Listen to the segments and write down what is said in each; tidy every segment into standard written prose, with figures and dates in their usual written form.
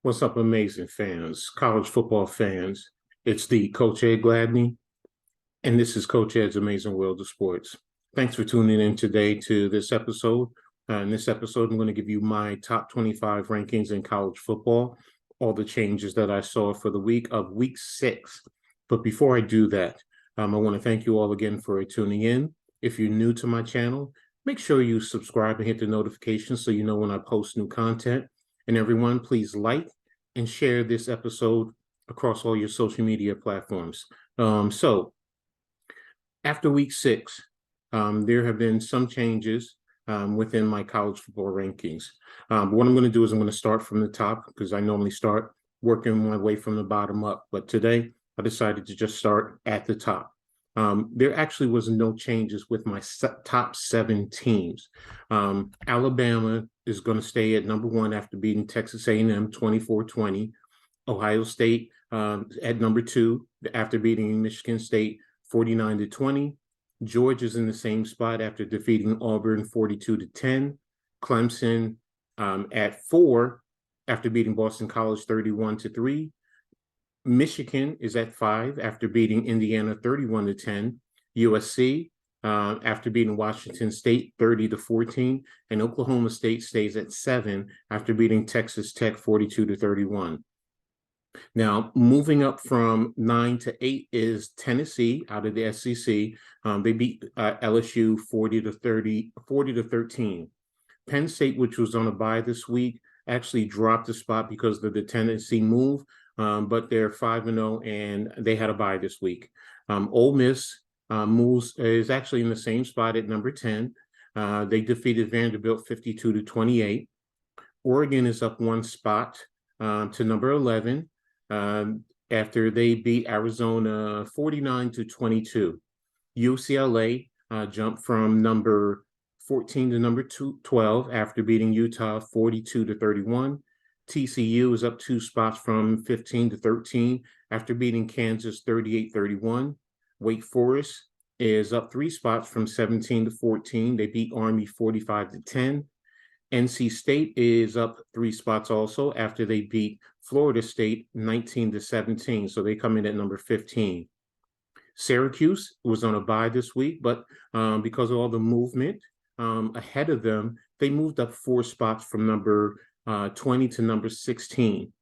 What's up, amazing fans, college football fans? It's the Coach Ed Gladney, and this is Coach Ed's Amazing World of Sports. Thanks for tuning in today to this episode. In this episode, I'm going to give you my top 25 rankings in college football, all the changes that I saw for the week of week 6. But before I do that, I want to thank you all again for tuning in. If you're new to my channel, make sure you subscribe and hit the notifications so you know when I post new content. And everyone, please like and share this episode across all your social media platforms. So after week 6, there have been some changes within my college football rankings. But what I'm going to do is I'm going to start from the top because I normally start working my way from the bottom up. But today I decided to just start at the top. There actually was no changes with my top 7 teams. Alabama is going to stay at number 1 after beating Texas A&M 24-20. Ohio State at number 2 after beating Michigan State 49-20. Georgia's in the same spot after defeating Auburn 42-10. Clemson at 4 after beating Boston College 31-3. Michigan is at 5 after beating Indiana 31-10. USC after beating Washington State 30-14, and Oklahoma State stays at 7 after beating Texas Tech 42-31. Now, moving up from 9 to 8 is Tennessee out of the SEC. They beat LSU 40-13. Penn State, which was on a bye this week, actually dropped a spot because of the Tennessee move, but they're 5-0 and they had a bye this week. Ole Miss is actually in the same spot at number 10. They defeated Vanderbilt 52-28. Oregon is up 1 spot to number 11 after they beat Arizona 49-22. UCLA jumped from number 14 to number 12 after beating Utah 42-31. TCU is up 2 spots from 15-13 after beating Kansas 38-31. Wake Forest is up 3 spots from 17-14. They beat Army 45-10. NC State is up 3 spots also after they beat Florida State 19-17. So they come in at number 15. Syracuse was on a bye this week, but because of all the movement ahead of them, they moved up 4 spots from number 20 to number 16.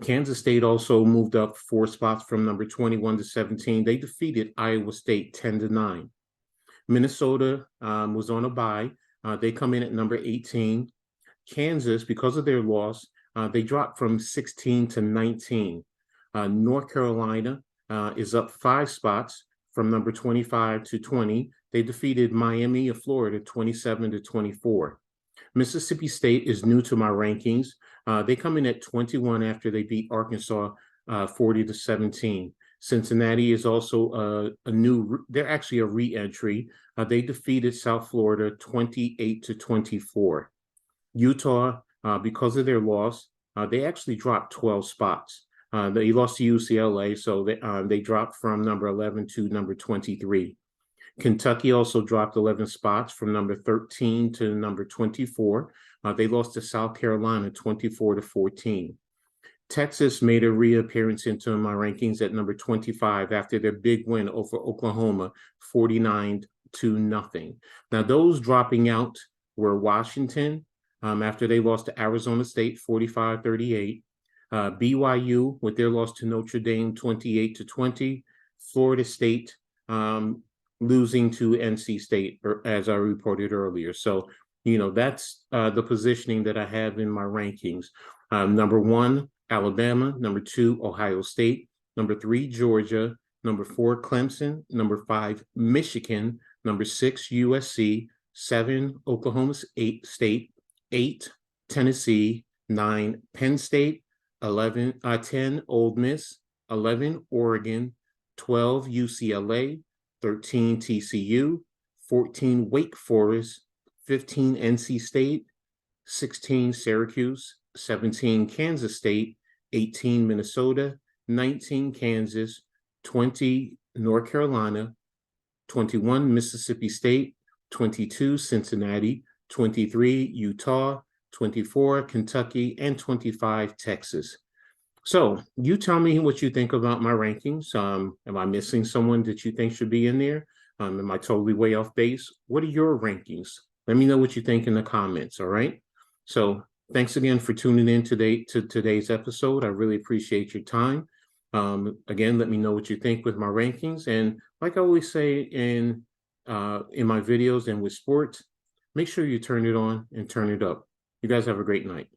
Kansas State also moved up 4 spots from number 21 to 17. They defeated Iowa State 10-9. Minnesota was on a bye. They come in at number 18. Kansas, because of their loss, they dropped from 16 to 19. North Carolina is up 5 spots from number 25 to 20. They defeated Miami of Florida 27-24. Mississippi State is new to my rankings. They come in at 21 after they beat Arkansas 40-17. Cincinnati is also they're actually a re-entry. They defeated South Florida 28-24. Utah, because of their loss, they actually dropped 12 spots. They lost to UCLA, so they dropped from number 11 to number 23. Kentucky also dropped 11 spots from number 13 to number 24. They lost to South Carolina 24-14. Texas made a reappearance into my rankings at number 25 after their big win over Oklahoma 49-0. Now, those dropping out were Washington after they lost to Arizona State 45-38. BYU with their loss to Notre Dame 28-20. Florida State losing to NC State, as I reported earlier. So, that's the positioning that I have in my rankings. Number 1, Alabama. Number 2, Ohio State. Number 3, Georgia. Number 4, Clemson. Number 5, Michigan. Number 6, USC. 7, Oklahoma State. 8, Tennessee. 9, Penn State. 10, Ole Miss. 11, Oregon. 12, UCLA. 13, TCU. 14, Wake Forest. 15, NC State. 16, Syracuse. 17, Kansas State. 18, Minnesota. 19, Kansas. 20, North Carolina. 21, Mississippi State. 22, Cincinnati. 23, Utah. 24 Kentucky, and 25 Texas. So you tell me what you think about my rankings. Am I missing someone that you think should be in there? Am I totally way off base? What are your rankings? Let me know what you think in the comments. All right. So thanks again for tuning in today to today's episode. I really appreciate your time. Again, let me know what you think with my rankings. And like I always say in my videos and with sports, make sure you turn it on and turn it up. You guys have a great night.